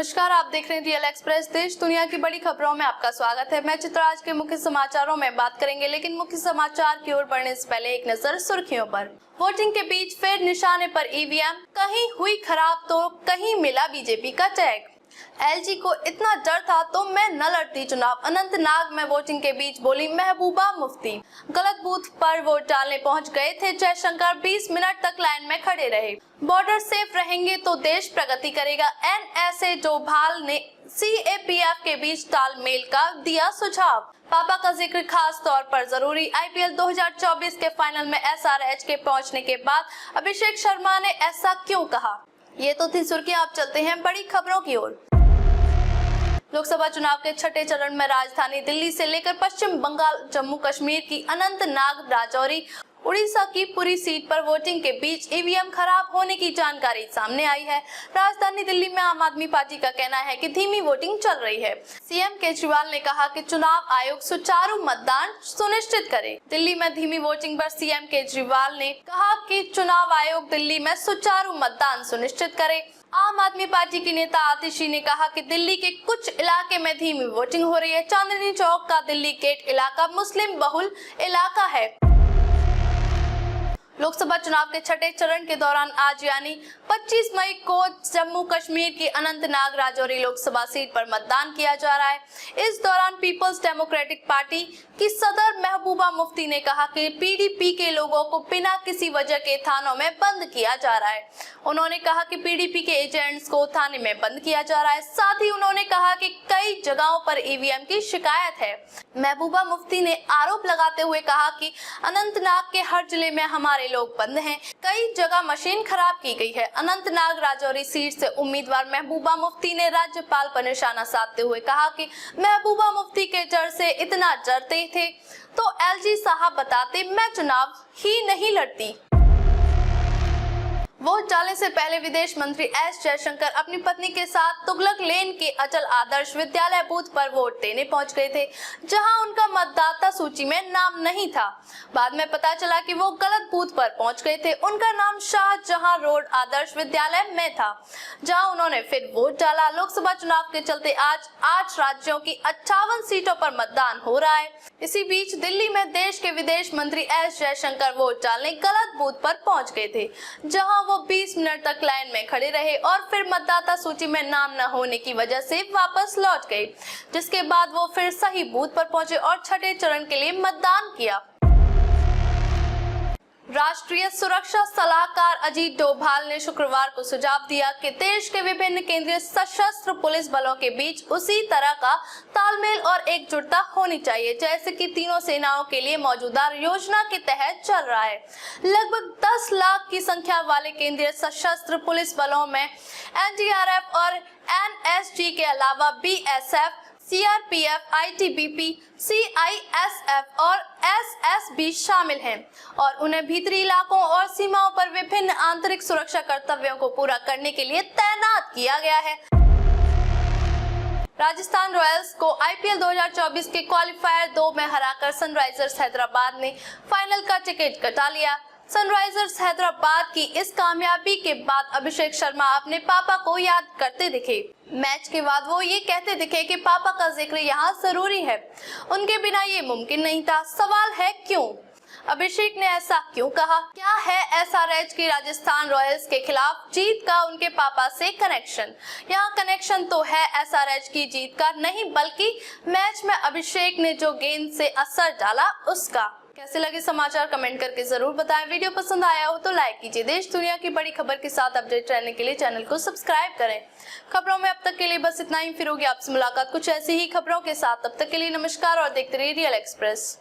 नमस्कार, आप देख रहे हैं रियल एक्सप्रेस। देश दुनिया की बड़ी खबरों में आपका स्वागत है। मैं चित्रा। आज के मुख्य समाचारों में बात करेंगे, लेकिन मुख्य समाचार की ओर बढ़ने से पहले एक नजर सुर्खियों पर। वोटिंग के बीच फिर निशाने पर ईवीएम, कहीं हुई खराब तो कहीं मिला बीजेपी का चेक। एलजी को इतना डर था तो मैं न लड़ती चुनाव, अनंतनाग में वोटिंग के बीच बोली महबूबा मुफ्ती। गलत बूथ पर वोट डालने पहुंच गए थे जयशंकर, 20 मिनट तक लाइन में खड़े रहे। बॉर्डर सेफ रहेंगे तो देश प्रगति करेगा, एनएसए डोभाल ने सीएपीएफ के बीच तालमेल का दिया सुझाव। पापा का जिक्र खास तौर पर जरूरी। आईपीएल 2024 के फाइनल में एसआरएच के पहुंचने के बाद अभिषेक शर्मा ने ऐसा क्यों कहा। ये तो थी सुर्खियां। अब चलते हैं बड़ी खबरों की ओर। लोकसभा चुनाव के छठे चरण में राजधानी दिल्ली से लेकर पश्चिम बंगाल, जम्मू कश्मीर की अनंतनाग, राजौरी, उड़ीसा की पूरी सीट पर वोटिंग के बीच ईवीएम खराब होने की जानकारी सामने आई है। राजधानी दिल्ली में आम आदमी पार्टी का कहना है कि धीमी वोटिंग चल रही है। सीएम केजरीवाल ने कहा कि चुनाव आयोग सुचारू मतदान सुनिश्चित करे। दिल्ली में धीमी वोटिंग पर सीएम केजरीवाल ने कहा कि चुनाव आयोग दिल्ली में सुचारू मतदान सुनिश्चित करे। आम आदमी पार्टी की नेता आतिशी ने कहा कि दिल्ली के कुछ इलाके में धीमी वोटिंग हो रही है। चांदनी चौक का दिल्ली गेट इलाका मुस्लिम बहुल इलाका है। लोकसभा चुनाव के छठे चरण के दौरान आज यानी 25 मई को जम्मू कश्मीर की अनंतनाग, राजौरी लोकसभा सीट पर मतदान किया जा रहा है। इस दौरान पीपल्स डेमोक्रेटिक पार्टी की सदर महबूबा मुफ्ती ने कहा कि पीडीपी के लोगों को बिना किसी वजह के थानों में बंद किया जा रहा है। उन्होंने कहा कि पीडीपी के एजेंट्स को थाने में बंद किया जा रहा है। साथ ही उन्होंने कहा कि कई जगहों पर ईवीएम की शिकायत है। महबूबा मुफ्ती ने आरोप लगाते हुए कहा कि अनंतनाग के हर जिले में हमारे लोग बंद हैं। कई जगह मशीन खराब की गई है। अनंतनाग राजौरी सीट से उम्मीदवार महबूबा मुफ्ती ने राज्यपाल पर निशाना साधते हुए कहा कि महबूबा मुफ्ती के डर से इतना डरते थे तो एलजी साहब बताते मैं चुनाव ही नहीं लड़ती। वोट डालने से पहले विदेश मंत्री एस जयशंकर अपनी पत्नी के साथ तुगलक लेन के अचल आदर्श विद्यालय बूथ पर वोट देने पहुंच गए थे, जहां उनका मतदाता सूची में नाम नहीं था। बाद में पता चला कि वो गलत बूथ पर पहुंच गए थे। उनका नाम शाहजहां रोड आदर्श विद्यालय में था, जहां उन्होंने फिर वोट डाला। लोकसभा चुनाव के चलते आज 8 राज्यों की 58 सीटों पर मतदान हो रहा है। इसी बीच दिल्ली में देश के विदेश मंत्री एस जयशंकर वोट डालने गलत बूथ पर पहुंच गए थे, जहां वो 20 मिनट तक लाइन में खड़े रहे और फिर मतदाता सूची में नाम न होने की वजह से वापस लौट गए, जिसके बाद वो फिर सही बूथ पर पहुंचे और छठे चरण के लिए मतदान किया। राष्ट्रीय सुरक्षा सलाहकार अजीत डोभाल ने शुक्रवार को सुझाव दिया कि देश के विभिन्न केंद्रीय सशस्त्र पुलिस बलों के बीच उसी तरह का तालमेल और एकजुटता होनी चाहिए जैसे कि तीनों सेनाओं के लिए मौजूदा योजना के तहत चल रहा है। लगभग 10 लाख की संख्या वाले केंद्रीय सशस्त्र पुलिस बलों में एनडीआरएफ और एनएसजी के अलावा बीएसएफ, सीआरपीएफ, आईटीबीपी, सीआईएसएफ और एसएसबी शामिल हैं और उन्हें भीतरी इलाकों और सीमाओं पर विभिन्न आंतरिक सुरक्षा कर्तव्यों को पूरा करने के लिए तैनात किया गया है। राजस्थान रॉयल्स को आईपीएल 2024 के क्वालिफायर 2 में हराकर सनराइजर्स हैदराबाद ने फाइनल का टिकट कटा लिया। सनराइजर्स हैदराबाद की इस कामयाबी के बाद अभिषेक शर्मा अपने पापा को याद करते दिखे। मैच के बाद वो ये कहते दिखे कि पापा का जिक्र यहाँ जरूरी है, उनके बिना ये मुमकिन नहीं था। सवाल है क्यों? अभिषेक ने ऐसा क्यों कहा? क्या है एसआरएच की राजस्थान रॉयल्स के खिलाफ जीत का उनके पापा से कनेक्शन? यहाँ कनेक्शन तो है एसआरएच की जीत का नहीं, बल्कि मैच में अभिषेक ने जो गेंद से असर डाला उसका। कैसे लगे समाचार कमेंट करके जरूर बताएं। वीडियो पसंद आया हो तो लाइक कीजिए। देश दुनिया की बड़ी खबर के साथ अपडेट रहने के लिए चैनल को सब्सक्राइब करें। खबरों में अब तक के लिए बस इतना ही। फिर होगी आपसे मुलाकात कुछ ऐसी ही खबरों के साथ। तब तक के लिए नमस्कार और देखते रहिए रियल एक्सप्रेस।